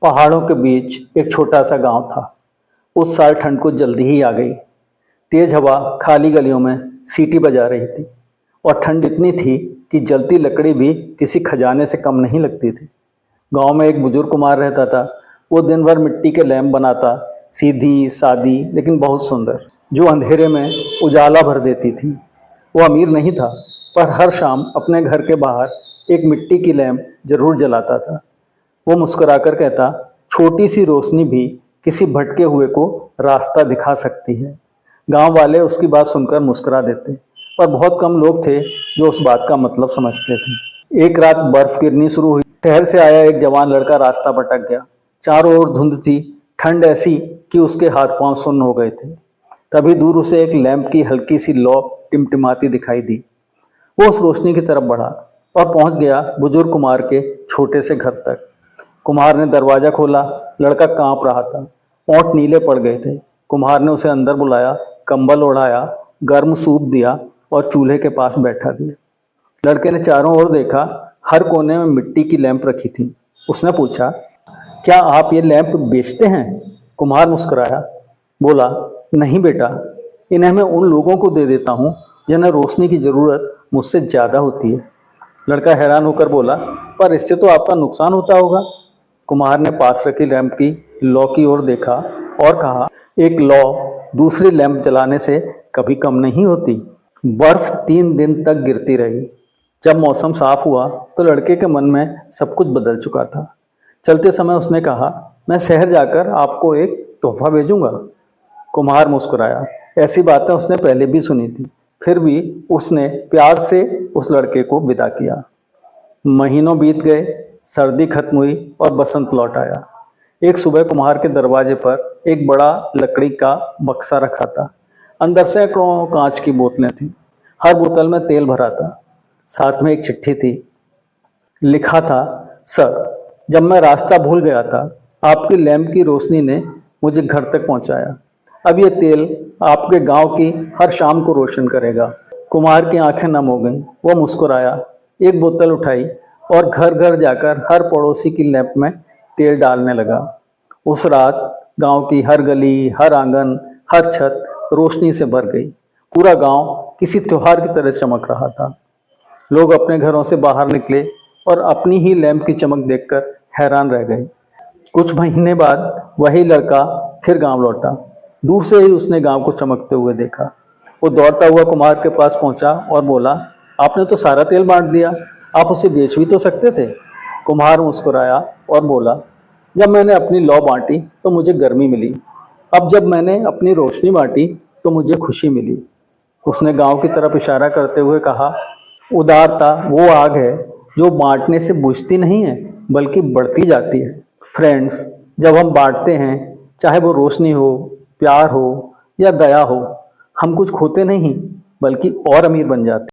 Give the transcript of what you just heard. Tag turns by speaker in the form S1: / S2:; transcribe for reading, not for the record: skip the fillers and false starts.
S1: पहाड़ों के बीच एक छोटा सा गांव था। उस साल ठंड कुछ जल्दी ही आ गई। तेज हवा खाली गलियों में सीटी बजा रही थी और ठंड इतनी थी कि जलती लकड़ी भी किसी खजाने से कम नहीं लगती थी। गांव में एक बुजुर्ग कुमार रहता था। वो दिन भर मिट्टी के लैंप बनाता, सीधी सादी लेकिन बहुत सुंदर, जो अंधेरे में उजाला भर देती थी। वो अमीर नहीं था, पर हर शाम अपने घर के बाहर एक मिट्टी की लैंप जरूर जलाता था। वो मुस्कुराकर कहता, छोटी सी रोशनी भी किसी भटके हुए को रास्ता दिखा सकती है। गांव वाले उसकी बात सुनकर मुस्कुरा देते, पर बहुत कम लोग थे जो उस बात का मतलब समझते थे। एक रात बर्फ गिरनी शुरू हुई। शहर से आया एक जवान लड़का रास्ता भटक गया। चारों ओर धुंध थी, ठंड ऐसी कि उसके हाथ पांव सुन्न हो गए थे। तभी दूर उसे एक लैंप की हल्की सी लौ टिमटिमाती दिखाई दी। वो उस रोशनी की तरफ बढ़ा और पहुंच गया बुजुर्ग कुमार के छोटे से घर तक। कुम्हार ने दरवाजा खोला। लड़का कांप रहा था, होंठ नीले पड़ गए थे। कुम्हार ने उसे अंदर बुलाया, कंबल ओढ़ाया, गर्म सूप दिया और चूल्हे के पास बैठा दिया। लड़के ने चारों ओर देखा। हर कोने में मिट्टी की लैंप रखी थी। उसने पूछा, क्या आप ये लैंप बेचते हैं? कुम्हार मुस्कुराया, बोला, नहीं बेटा, इन्हें मैं उन लोगों को दे देता हूँ जिन्हें रोशनी की जरूरत मुझसे ज्यादा होती है। लड़का हैरान होकर बोला, पर इससे तो आपका नुकसान होता होगा। कुम्हार ने पास रखी लैंप की लौ की ओर देखा और कहा, एक लौ दूसरी लैंप जलाने से कभी कम नहीं होती। बर्फ 3 दिन तक गिरती रही। जब मौसम साफ हुआ तो लड़के के मन में सब कुछ बदल चुका था। चलते समय उसने कहा, मैं शहर जाकर आपको एक तोहफा भेजूंगा। कुम्हार मुस्कुराया। ऐसी बातें उसने पहले भी सुनी थी, फिर भी उसने प्यार से उस लड़के को विदा किया। महीनों बीत गए, सर्दी खत्म हुई और बसंत लौट आया। एक सुबह कुम्हार के दरवाजे पर एक बड़ा लकड़ी का बक्सा रखा था। अंदर सैकड़ों कांच की बोतलें थीं। हर बोतल में तेल भरा था। साथ में एक चिट्ठी थी। लिखा था, सर, जब मैं रास्ता भूल गया था, आपकी लैंप की रोशनी ने मुझे घर तक पहुंचाया। अब ये तेल आपके गांव की हर शाम को रोशन करेगा। कुम्हार की आंखें नम हो गईं। वो मुस्कुराया, एक बोतल उठाई और घर घर जाकर हर पड़ोसी की लैंप में तेल डालने लगा। उस रात गांव की हर गली, हर आंगन, हर छत रोशनी से भर गई। पूरा गांव किसी त्योहार की तरह चमक रहा था। लोग अपने घरों से बाहर निकले और अपनी ही लैंप की चमक देखकर हैरान रह गए। कुछ महीने बाद वही लड़का फिर गांव लौटा। दूर से ही उसने गांव को चमकते हुए देखा। वो दौड़ता हुआ कुम्हार के पास पहुंचा और बोला, आपने तो सारा तेल बांट दिया, आप उसे बेच भी तो सकते थे। कुम्हार मुस्कुराया और बोला, जब मैंने अपनी लौ बांटी तो मुझे गर्मी मिली, अब जब मैंने अपनी रोशनी बांटी तो मुझे खुशी मिली। उसने गांव की तरफ इशारा करते हुए कहा, उदारता वो आग है जो बांटने से बुझती नहीं है बल्कि बढ़ती जाती है। फ्रेंड्स, जब हम बांटते हैं, चाहे वो रोशनी हो, प्यार हो या दया हो, हम कुछ खोते नहीं बल्कि और अमीर बन जाते हैं।